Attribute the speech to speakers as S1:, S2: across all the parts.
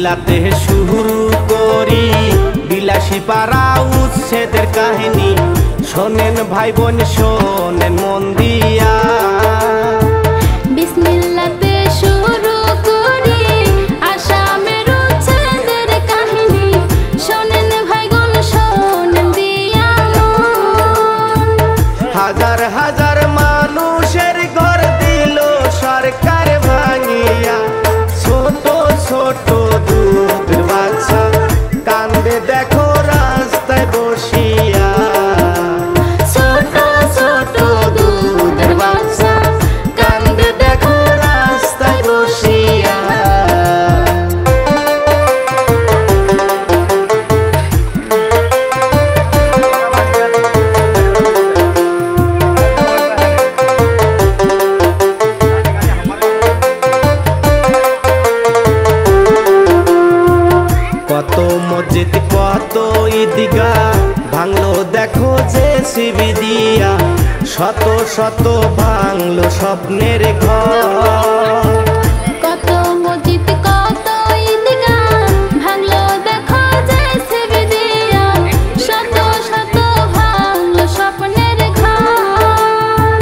S1: বিসমিল্লাতে শুরু করি বিলাসী পাড়া উচ্ছেদের কাহিনী। শোনেন ভাই বোন শোনেন মন দিয়া,
S2: বিসমিল্লাতে শুরু করি আসামের উচ্ছেদের কাহিনী। শোনেন ভাই বোন শোনেন দিয়া,
S1: হাজার হাজার মানুষের ঘর দিল সরকার ভাঙিয়া। ছোট ছোট দুধের বাচ্চা কান্দে দেখো রাস্তায় বসিয়া।
S2: ছোট ছোট দুধের বাচ্চা
S1: কান্দে দেখো রাস্তায় বসিয়া। কত মসজিদ কত ঈদগা ভাঙলো দেখো জেসিবি দিয়া। শত শত ভাঙলো স্বপ্নের ঘর।
S2: কত মসজিদ কত ঈদগাহ ভাঙলো দেখো জেসিবি দিয়া। শত শত ভাঙলো স্বপ্নের ঘর।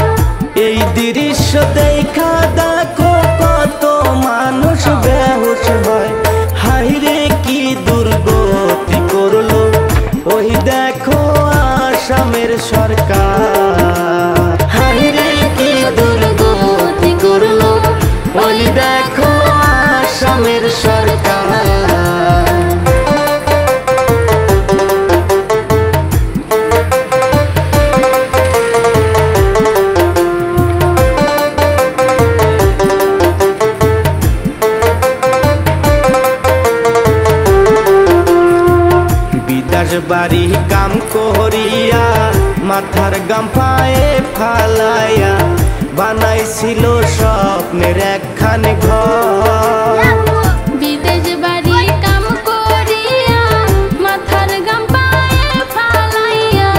S1: এই দৃশ্য দেখা দেখো কত মানুষ বেহুশ হয়। হায়রে কি দুর্গতি করলো ওই দেখো আসামের সরকার। হায়রে কি দুর্গতি করলো ওই দেখো আসামের সরকার। বিদাস বাড়ি কাম করিয়া মাথার গাম পায়ে ফালাইয়া বানাইছিল স্বপ্নের একখানে ঘর।
S2: বিদেশ বাড়ি কাম করিয়া মাথার গাম পায়ে ফালাইয়া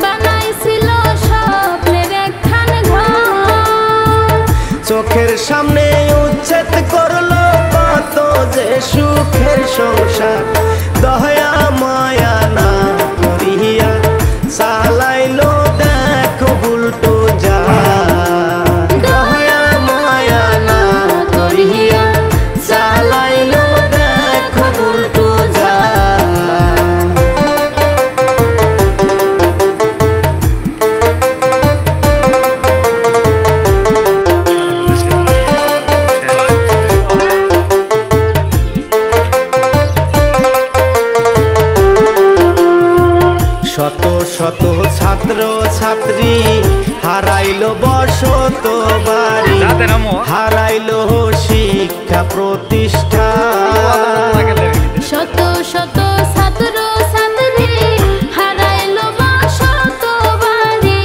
S2: বানাইছিল স্বপ্নের একখান ঘর।
S1: চোখের সামনে উচ্ছেদ করলো কত যে সুখের সংসার। দয়া মায়া না করিয়া চালাইলো দেখো উল্টো যা। দয়া মায়া না করিয়া চালাইলো দেখো উল্টো যা। শত শত ছাত্র ছাত্রী হারাইলো বসত বাড়ি, হারাইলো শিক্ষা প্রতিষ্ঠান।
S2: শত শত ছাত্র ছাত্রী হারাইলো বসত বাড়ি,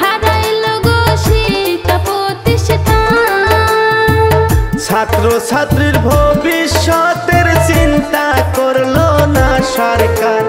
S2: হারাইলো গো শিক্ষা প্রতিষ্ঠান।
S1: ছাত্র ছাত্রীর ভবিষ্যতের চিন্তা করলো না সরকার।